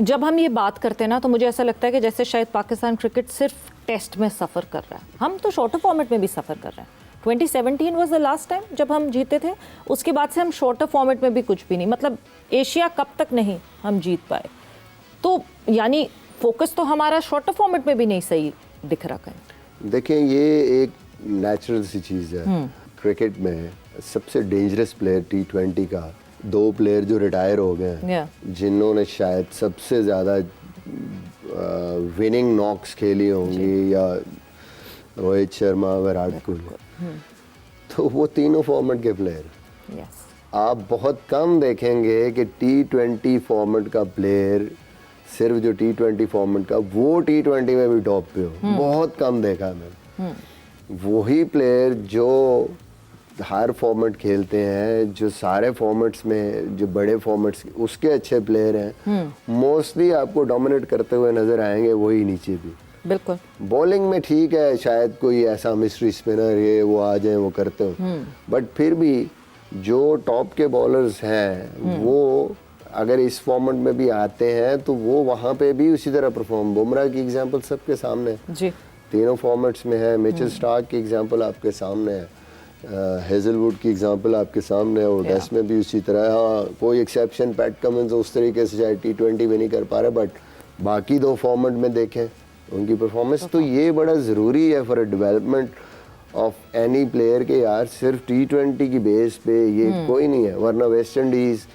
जब हम ये बात करते हैं ना तो मुझे ऐसा लगता है कि जैसे शायद पाकिस्तान क्रिकेट सिर्फ टेस्ट में सफ़र कर रहा है, हम तो शॉर्टर फॉर्मेट में भी सफ़र कर रहे हैं। 2017 वाज द लास्ट टाइम जब हम जीते थे, उसके बाद से हम शॉर्टर फॉर्मेट में भी कुछ भी नहीं, मतलब एशिया कप तक नहीं हम जीत पाए। तो यानी फोकस तो हमारा शॉर्टर फॉर्मेट में भी नहीं सही दिख रहा कहीं। देखें, ये एक नेचुरल सी चीज़ है क्रिकेट में। सबसे डेंजरस प्लेयर T20 का 2 प्लेयर जो रिटायर हो गए हैं, जिन्होंने शायद सबसे ज़्यादा विनिंग नॉक्स खेली होंगी, या रोहित शर्मा, विराट कोहली, तो वो तीनों फॉर्मेट के प्लेयर। आप बहुत कम देखेंगे कि T20 फॉर्मेट का प्लेयर, सिर्फ जो T20 फॉर्मेट का, वो T20 में भी टॉप पे हो। बहुत कम देखा मैंने। वही प्लेयर जो हर फॉर्मेट खेलते हैं, जो सारे फॉर्मेट्स में, जो बड़े फॉर्मेट्स उसके अच्छे प्लेयर हैं, मोस्टली आपको डोमिनेट करते हुए नजर आएंगे, वही नीचे भी। बिल्कुल। बॉलिंग में ठीक है, शायद कोई ऐसा मिस्ट्री स्पिनर ये वो आ जाए, वो करते हो, बट फिर भी जो टॉप के बॉलर्स हैं वो अगर इस फॉर्मेट में भी आते हैं तो वो वहाँ पे भी उसी तरह परफॉर्म। बुमराह की एग्जांपल सबके सामने है, तीनों फॉर्मेट्स में है। मिचेल स्टार्क की एग्जांपल आपके सामने है, हेजलवुड की एग्जांपल आपके सामने है, और टेस्ट में भी उसी तरह। हाँ, कोई एक्सेप्शन पैट कमिंस उस तरीके से शायद T20 में नहीं कर पा रहे, बट बाकी 2 फॉर्मेट में देखें उनकी परफॉर्मेंस। तो ये बड़ा ज़रूरी है for development of any player के। यार सिर्फ T20 की बेस पे ये कोई नहीं है, वरना वेस्ट इंडीज़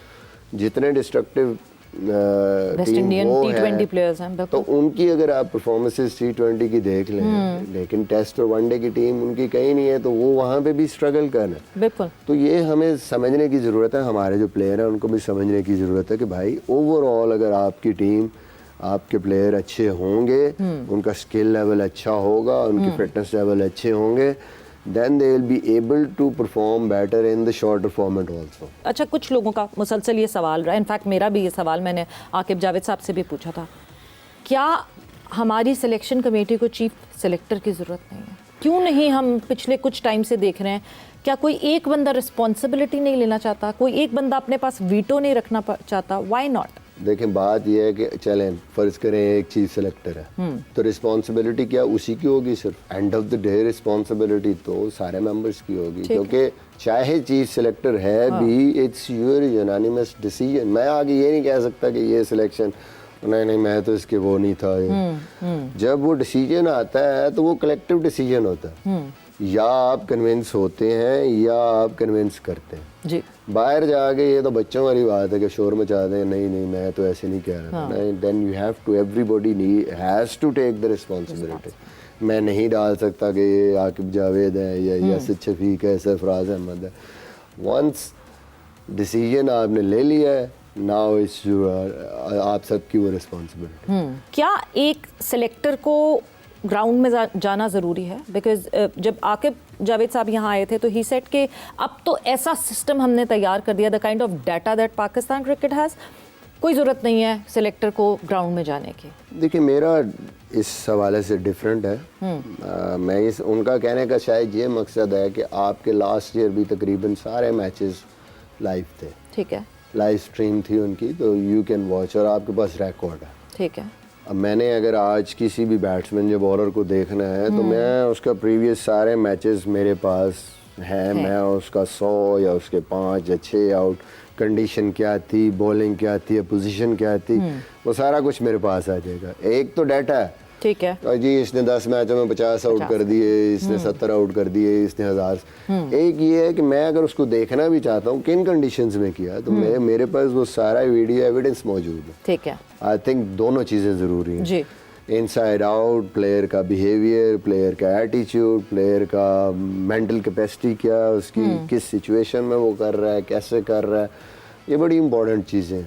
जितने destructive West Indian T20 players हैं, तो उनकी अगर आप परफॉर्मेंसेस T20 की देख लें, लेकिन टेस्ट और वनडे की टीम उनकी कहीं नहीं है, तो वो वहाँ पे भी स्ट्रगल करना है। बिल्कुल। तो ये हमें समझने की ज़रूरत है, हमारे जो प्लेयर हैं उनको भी समझने की ज़रूरत है कि भाई ओवरऑल अगर आपकी टीम, आपके प्लेयर अच्छे होंगे, उनका स्किल लेवल अच्छा होगा, उनकी फिटनेस लेवल अच्छे होंगे, then they will be able to perform better in the shorter format also. अच्छा, कुछ लोगों का मुसलसल ये सवाल रहा है, इनफैक्ट मेरा भी ये सवाल मैंने आकिब जावेद साहब से भी पूछा था, क्या हमारी सिलेक्शन कमेटी को चीफ सेलेक्टर की ज़रूरत नहीं है? क्यों नहीं? हम पिछले कुछ टाइम से देख रहे हैं, क्या कोई एक बंदा रिस्पॉन्सिबिलिटी नहीं लेना चाहता? कोई एक बंदा अपने पास वीटो नहीं रखना चाहता? Why not? देखें, बात यह है कि चलें फर्ज करें एक चीफ सेलेक्टर है, तो रिस्पॉन्सिबिलिटी क्या उसी की होगी? सिर्फ end of the day responsibility तो सारे मेंबर्स की होगी, क्योंकि चाहे चीफ सेलेक्टर है भी, इट्स योर यूनानिमस डिसीजन। मैं आगे ये नहीं कह सकता कि ये सिलेक्शन नहीं मैं तो इसके वो नहीं था। जब वो डिसीजन आता है तो वो कलेक्टिव डिसीजन होता है, या आप कन्विंस होते हैं या आप कन्विंस करते हैं जी। बाहर जाके ये तो बच्चों वाली बात है कि शोर मचा दें, नहीं मैं तो ऐसे नहीं कह रहा था। Then you have to, everybody has to take the responsibility. मैं नहीं डाल सकता कि ये आकिब जावेद है या यासिर शफीक है, सरफराज अहमद है। वंस डिसीजन आपने ले लिया है, नाउ इट्स आप सबकी वो रिस्पॉन्सिबिलिटी। क्या एक सेलेक्टर को ग्राउंड में जाना ज़रूरी है? बिकॉज जब आकिब जावेद साहब यहाँ आए थे तो ही सेड कि अब तो ऐसा सिस्टम हमने तैयार कर दिया, the kind of data that Pakistan cricket has, कोई ज़रूरत नहीं है सेलेक्टर को ग्राउंड में जाने की। देखिए, मेरा इस हवाले से डिफरेंट है। मैं उनका कहने का शायद ये मकसद है कि आपके लास्ट ईयर भी तकरीबन सारे मैचेस लाइव थे, ठीक है, लाइव स्ट्रीम थी उनकी, तो यू कैन वॉच, और आपके पास रिकॉर्ड है, ठीक है। अब मैंने अगर आज किसी भी बैट्समैन या बॉलर को देखना है तो मैं उसका प्रीवियस सारे मैचेस मेरे पास हैं, मैं उसका 100 या उसके 5 या 6 आउट, कंडीशन क्या थी, बॉलिंग क्या थी, पोजीशन क्या थी, वो सारा कुछ मेरे पास आ जाएगा। एक तो डाटा है, ठीक है, और जी इसने 10 मैचों में 50 आउट कर दिए, इसने 70 आउट कर दिए, इसने 1000। एक ये है कि मैं अगर उसको देखना भी चाहता हूँ किन कंडीशंस में किया, तो मेरे पास वो सारा वीडियो एविडेंस मौजूद है, ठीक है। आई थिंक दोनों चीज़ें ज़रूरी हैं जी, इनसाइड आउट, प्लेयर का बिहेवियर, प्लेयर का एटीट्यूड, प्लेयर का मेंटल कैपेसिटी क्या, उसकी किस सिचुएशन में वो कर रहा है, कैसे कर रहा है, ये बड़ी इंपॉर्टेंट चीज़ें।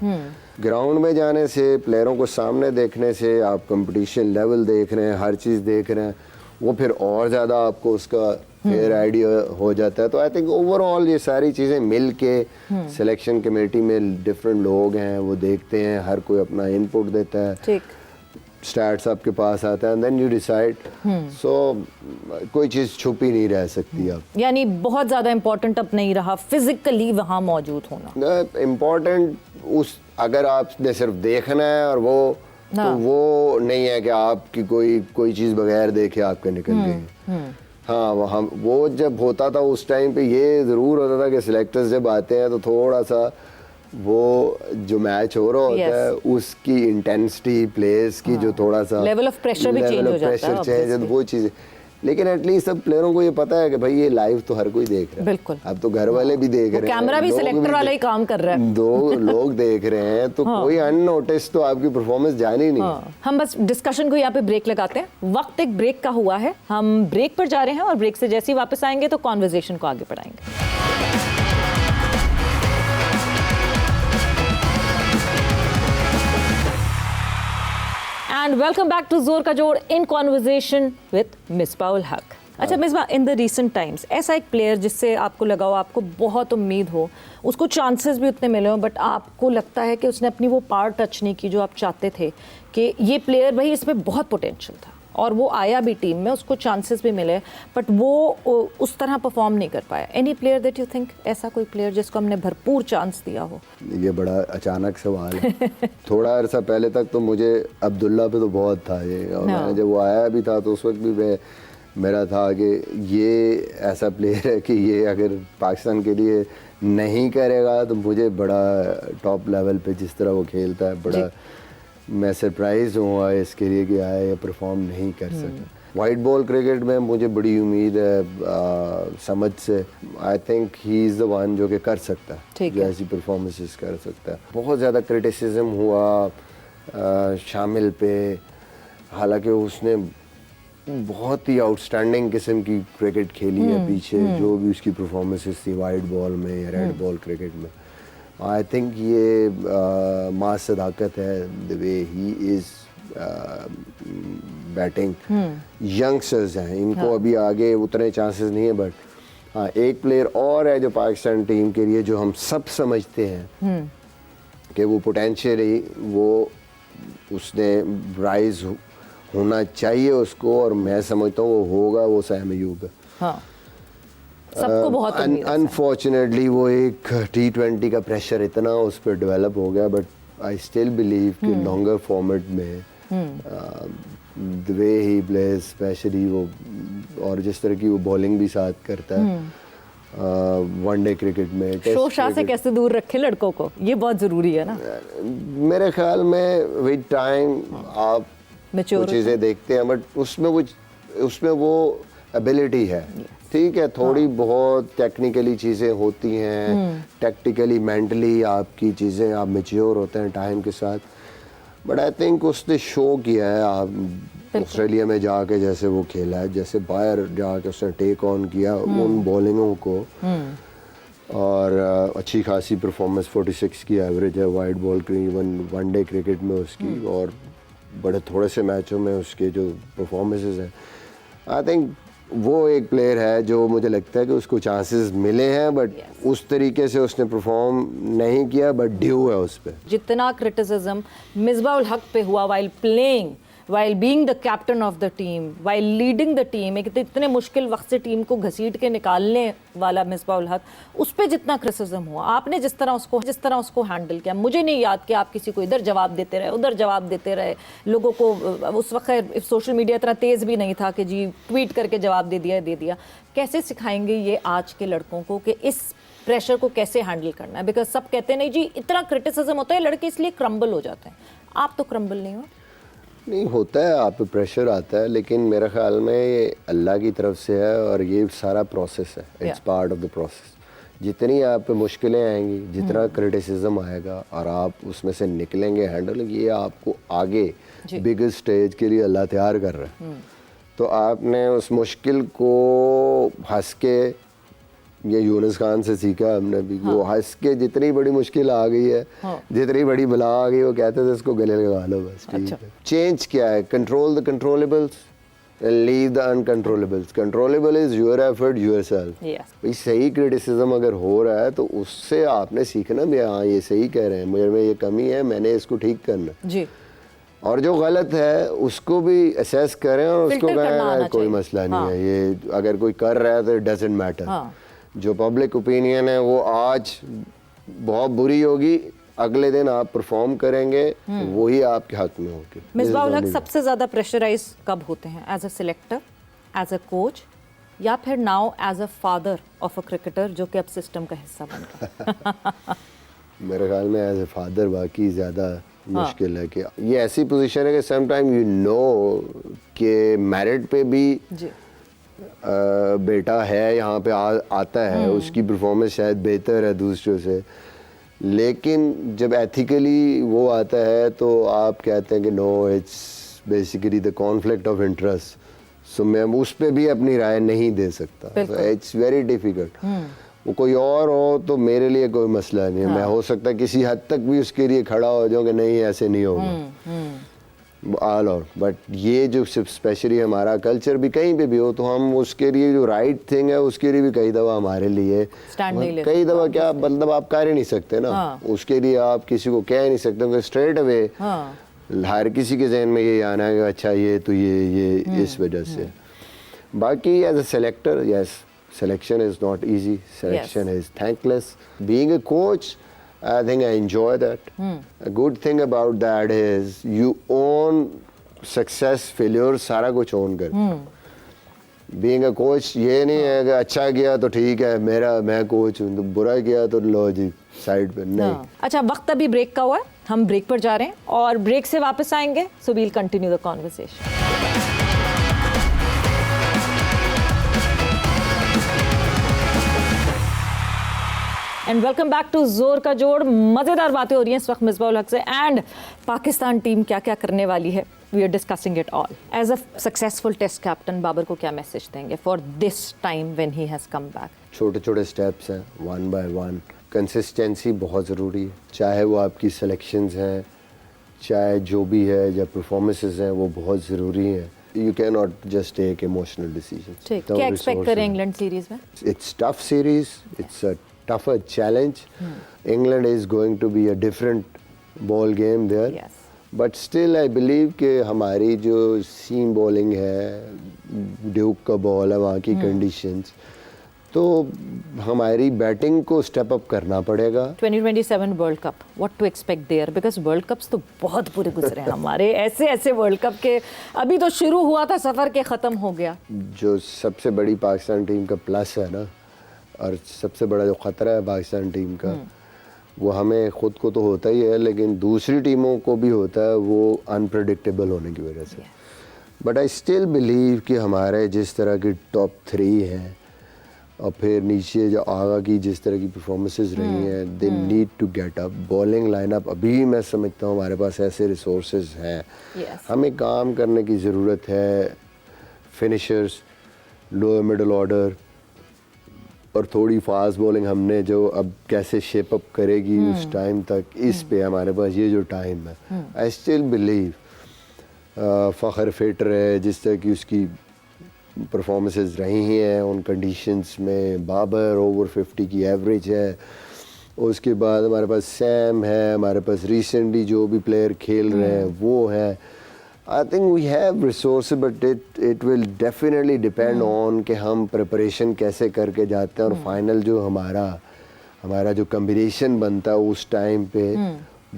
ग्राउंड में जाने से, प्लेयरों को सामने देखने से आप कंपटीशन लेवल देख रहे हैं, हर चीज़ देख रहे हैं, वो फिर और ज़्यादा आपको उसका फेयर आइडिया हो जाता है। तो आई थिंक ओवरऑल ये सारी चीज़ें मिल के, सिलेक्शन कमेटी में डिफरेंट लोग हैं, वो देखते हैं, हर कोई अपना इनपुट देता है, स्टैट्स आपके पास आता है, एंड देन यू डिसाइड। सो कोई चीज़ छुपी नहीं रह सकती अब, यानी बहुत ज़्यादा इम्पोर्टेंट अब नहीं रहा फिजिकली वहाँ मौजूद होना। इम्पोर्टेंट उस अगर आपने सिर्फ देखना है और वो तो वो नहीं है कि आपकी कोई चीज़ बगैर देखे आपके निकल गई। हाँ, हम वो जब होता था उस टाइम पे ये ज़रूर होता था कि सिलेक्टर्स जब आते हैं तो थोड़ा सा वो जो मैच हो रहा होता है उसकी इंटेंसिटी प्लेस की जो थोड़ा सा लेवल ऑफ प्रेशर भी चेंज हो जाता है, वो चीज़ें। लेकिन एटलीस्ट सब प्लेयरों को ये पता है कि भाई ये लाइव तो हर कोई देख रहा है। बिल्कुल। अब तो घर वाले भी देख रहे हैं, कैमरा भी सिलेक्टर वाला ही काम कर रहा है, 2 लोग देख रहे हैं, तो कोई अननोटिस तो आपकी परफॉर्मेंस जानी नहीं। हम बस डिस्कशन को यहाँ पे ब्रेक लगाते हैं। वक्त एक ब्रेक का हुआ है, हम ब्रेक पर जा रहे हैं और ब्रेक से जैसे ही वापस आएंगे तो कॉन्वर्जेशन को आगे बढ़ाएंगे। And welcome back to जोर का जोड़ in conversation with मिसबाह-उल हक। अच्छा Misbah, in the recent times ऐसा एक प्लेयर जिससे आपको लगा हो, आपको बहुत उम्मीद हो, उसको चांसेस भी उतने मिले हो, बट आपको लगता है कि उसने अपनी वो पार्ट टच नहीं की जो आप चाहते थे कि ये प्लेयर भाई इसमें बहुत पोटेंशियल था और वो आया भी टीम में, उसको चांसेस भी मिले, बट वो उस तरह परफॉर्म नहीं कर पाया। Any player that you think, ऐसा कोई प्लेयर जिसको हमने भरपूर चांस दिया हो? ये बड़ा अचानक सवाल है। थोड़ा अर्सा पहले तक तो मुझे अब्दुल्ला पे तो बहुत था ये, और मैंने जब वो आया भी था तो उस वक्त भी मेरा था कि ये ऐसा प्लेयर है कि ये अगर पाकिस्तान के लिए नहीं करेगा तो मुझे बड़ा टॉप लेवल पे जिस तरह वो खेलता है, बड़ा मैं सरप्राइज हुआ इसके लिए कि आया या परफॉर्म नहीं कर सका। वाइट बॉल क्रिकेट में मुझे बड़ी उम्मीद है समझ से। I think he is the one जो कि कर सकता है, जो ऐसी परफॉर्मेंसेस कर सकता है। बहुत ज़्यादा क्रिटिसिज्म हुआ शामिल पे, हालांकि उसने बहुत ही आउटस्टैंडिंग किस्म की क्रिकेट खेली है पीछे, जो भी उसकी परफॉर्मेंसेस थी वाइट बॉल में या रेड बॉल क्रिकेट में। आई थिंक ये माँ सदाकत है the way he is batting. Youngsters हैं, इनको अभी आगे उतने चांसेस नहीं है, बट हाँ एक प्लेयर और है जो पाकिस्तान टीम के लिए जो हम सब समझते हैं कि वो पोटेंशियली वो उसने राइज होना चाहिए उसको, और मैं समझता हूँ वो होगा, वो सैम अयूब है। हाँ, सबको बहुत उम्मीद है। अनफॉर्चुनेटली वो एक T20 का प्रेशर इतना उस पर डेवलप हो गया, बट आई स्टिल बिलीव कि लॉन्गर फॉर्मेट में the way he plays specially वो, और जिस तरह की वो बॉलिंग भी साथ करता है वनडे क्रिकेट में, शो शाह से कैसे दूर रखे लड़कों को, ये बहुत ज़रूरी है ना। मेरे ख्याल में विद टाइम आप कुछ चीज़ें देखते हैं, बट उसमें वो एबिलिटी है। ठीक है, थोड़ी बहुत टेक्निकली चीज़ें होती हैं, टैक्टिकली मेंटली आपकी चीज़ें, आप मैच्योर होते हैं टाइम के साथ, बट आई थिंक उसने शो किया है। आप ऑस्ट्रेलिया में जाके जैसे वो खेला है, जैसे बाहर जाके उसने टेक ऑन किया उन बॉलिंगों को, और अच्छी खासी परफॉर्मेंस 46 की एवरेज है वाइट बॉल की, इवन वनडे क्रिकेट में उसकी, और बड़े थोड़े से मैचों में उसके जो परफॉर्मेंसेस हैं। आई थिंक वो एक प्लेयर है जो मुझे लगता है कि उसको चांसेस मिले हैं, बट उस तरीके से उसने परफॉर्म नहीं किया, बट ड्यू है उस पर। जितना क्रिटिसिज्म मिसबाह-उल हक पे हुआ while playing, while being the captain of the team, while leading the team, एक इतने मुश्किल वक्त से टीम को घसीट के निकालने वाला मिसबाह-उल हक, उस पर जितना क्रिटिसिज्म हुआ, आपने जिस तरह उसको हैंडल किया, मुझे नहीं याद कि आप किसी को इधर जवाब देते रहे, उधर जवाब देते रहे लोगों को। उस वक्त सोशल मीडिया इतना तेज़ भी नहीं था कि जी ट्वीट करके जवाब दे दिया। कैसे सिखाएंगे ये आज के लड़कों को कि इस प्रेशर को कैसे हैंडल करना है? बिकॉज सब कहते हैं नहीं जी इतना क्रिटिसिज्म होता है, लड़के इसलिए क्रम्बल हो जाते हैं। आप तो क्रम्बल नहीं हो। नहीं होता है, आप पे प्रेशर आता है, लेकिन मेरे ख्याल में ये अल्लाह की तरफ से है, और ये सारा प्रोसेस है, it's part of the process. जितनी आप पे मुश्किलें आएंगी, जितना क्रिटिसिज्म आएगा, और आप उसमें से निकलेंगे, हैंडल, ये आपको आगे बिगेस्ट स्टेज के लिए अल्लाह तैयार कर रहा है। तो आपने उस मुश्किल को हंस के, ये यूनुस खान से सीखा हमने भी, वो हंस के जितनी बड़ी मुश्किल आ गई है, जितनी बड़ी बला आ गई, वो कहते थे इसको गले लगा लो बस, ठीक है। चेंज क्या है? Control the controllables, leave the uncontrollables. Controllable is your effort, yourself. भाई सही क्रिटिसिज्म अगर हो रहा है तो उससे आपने सीखना भी, हाँ ये सही कह रहे हैं, मुझे में ये कमी है, मैंने इसको ठीक करना जी। और जो गलत है उसको भी असेस करें, और उसको कहें कोई मसला नहीं है, ये अगर कोई कर रहा है तो इट डजंट मैटर। जो पब्लिक ओपिनियन है वो आज बहुत बुरी होगी, अगले दिन आप परफॉर्म करेंगे, वही आपके हक में होगी। मिसबाह उल हक सबसे ज़्यादा प्रेशराइज कब होते हैं? As a selector, as a coach, या फिर now as a father of a cricketer जो कि अब सिस्टम का हिस्सा बन गया? मेरे ख्याल में एज ए फादर बाकी ज़्यादा मुश्किल है कि ये ऐसी पोजीशन है कि सम टाइम यू नो कि मैरिट पे भी जी बेटा है यहाँ पे आता है, उसकी परफॉर्मेंस शायद बेहतर है दूसरों से, लेकिन जब एथिकली वो आता है तो आप कहते हैं कि no, it's basically the conflict of interest, so मैं उस पर भी अपनी राय नहीं दे सकता। It's very difficult. वो कोई और हो तो मेरे लिए कोई मसला नहीं है, मैं हो सकता है किसी हद तक भी उसके लिए खड़ा हो जाऊँ कि नहीं ऐसे नहीं होगा ऑल आउट, बट ये जो स्पेशली हमारा कल्चर भी कहीं पे भी हो तो हम उसके लिए जो राइट थिंग है उसके लिए भी कई दफ़ा हमारे लिए कई दफ़ा क्या मतलब आप कर ही नहीं सकते ना, उसके लिए आप किसी को कह नहीं सकते स्ट्रेट अवे हर किसी के जहन में ये आना है कि अच्छा ये तो ये इस वजह से। बाकी as a selector, yes, selection is not easy, selection is thankless. Being a coach, I think I enjoy that. A good thing about that is you own success, failure, सारा कुछ own कर। Being a coach ये नहीं है कि अच्छा किया तो ठीक है, मैं कोच हूँ, तो बुरा किया तो लो जी साइड पे, नहीं। अच्छा, वक्त अभी ब्रेक का हुआ है, हम ब्रेक पर जा रहे हैं और ब्रेक से वापस आएंगे, so we'll continue the conversation. And welcome back to Zor Ka जोड़। मज़ेदार बातें हो रही हैं इस वक्त मिसबाह उल हक से, एंड पाकिस्तान टीम क्या क्या करने वाली है, we are discussing it all. As a successful test captain Babar को क्या मैसेज देंगे for this time when he has come back? छोटे छोटे स्टेप्स हैं, वन बाय वन। कंसिस्टेंसी बहुत ज़रूरी है, चाहे वो आपकी सिलेक्शंस हैं, चाहे जो भी है, या परफॉर्मेंसेस हैं, वो बहुत ज़रूरी हैं। You cannot just take emotional decisions. ठीक, क्या एक्सपेक्ट करें इंग्लैंड सीरीज में? It's tough series. It's a tougher challenge. England is going to be a different ball game there. Yes. But still I believe कि हमारी जो seam bowling है, Duke का ball है, वहाँ की कंडीशंस, तो हमारी बैटिंग को स्टेप अप करना पड़ेगा। 2027 world cup, what to expect there? Because world cups तो बहुत बुरे गुजरे हैं हमारे, ऐसे ऐसे वर्ल्ड कप के अभी तो शुरू हुआ था सफ़र के ख़त्म हो गया। जो सबसे बड़ी पाकिस्तान टीम का प्लस है ना, और सबसे बड़ा जो ख़तरा है पाकिस्तान टीम का, वो हमें ख़ुद को तो होता ही है, लेकिन दूसरी टीमों को भी होता है, वो अनप्रेडिक्टेबल होने की वजह से। बट आई स्टिल बिलीव कि हमारे जिस तरह की टॉप 3 हैं और फिर नीचे जो आगा की जिस तरह की परफॉर्मेंसेस रही हैं, they need to get up. Bowling lineup अभी मैं समझता हूँ हमारे पास ऐसे रिसोर्सेज हैं, हमें काम करने की ज़रूरत है। फिनिशर्स, लोअर मिडल ऑर्डर और थोड़ी फास्ट बॉलिंग हमने जो अब कैसे शेप अप करेगी उस टाइम तक, इस पे हमारे पास ये जो टाइम है। I still believe Fakhar fit रहे, जिस तरह की उसकी परफॉर्मेंसेस रही हैं उन कंडीशंस में, बाबर ओवर 50 की एवरेज है, उसके बाद हमारे पास सैम है, हमारे पास रिसेंटली जो भी प्लेयर खेल रहे हैं वो है। I think we have resource, but it will definitely depend on कि हम प्रिपरेशन कैसे करके जाते हैं, और फाइनल जो हमारा जो कम्बिनेशन बनता है उस टाइम पे,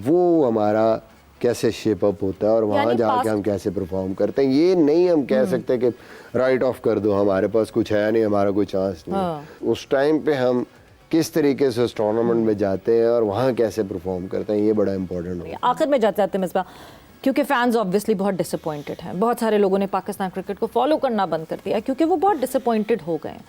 वो हमारा कैसे शेप अप होता है और वहाँ जाके हम कैसे परफॉर्म करते हैं। ये नहीं हम कह सकते कि राइट ऑफ कर दो, हमारे पास कुछ है नहीं, हमारा कोई चांस नहीं। उस टाइम पे हम किस तरीके से उस टूर्नामेंट में जाते हैं और वहाँ कैसे परफॉर्म करते हैं, ये बड़ा इंपॉर्टेंट है। आखिर में जाते जाते मिसबाह, क्योंकि फैंस ऑब्वियसली बहुत डिसअपॉइंटेड हैं, बहुत सारे लोगों ने पाकिस्तान क्रिकेट को फॉलो करना बंद कर दिया क्योंकि वो बहुत डिसअपॉइंटेड हो गए हैं।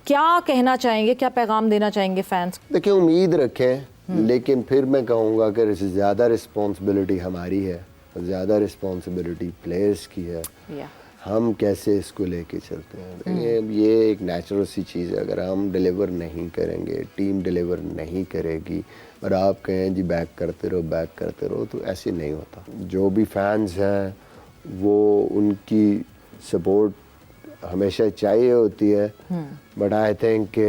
क्या कहना चाहेंगे, क्या पैगाम देना चाहेंगे फैंस? देखिए, उम्मीद रखें, लेकिन फिर मैं कहूँगा कि ज़्यादा रिस्पॉन्सिबिलिटी हमारी है, ज़्यादा रिस्पॉन्सिबिलिटी प्लेयर्स की है। हम कैसे इसको लेके चलते हैं, ये एक नेचुरल सी चीज़ है। अगर हम डिलीवर नहीं करेंगे, टीम डिलीवर नहीं करेगी और आप कहें जी बैक करते रहो, तो ऐसे नहीं होता। जो भी फैंस हैं वो उनकी सपोर्ट हमेशा चाहिए होती है, बट आई थिंक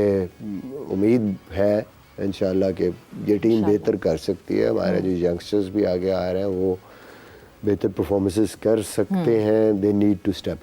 उम्मीद है इंशाल्लाह कि ये टीम बेहतर कर सकती है। हमारे जो यंगस्टर्स भी आगे आ रहे हैं वो बेहतर परफॉर्मेंसेस कर सकते हैं। They need to step up.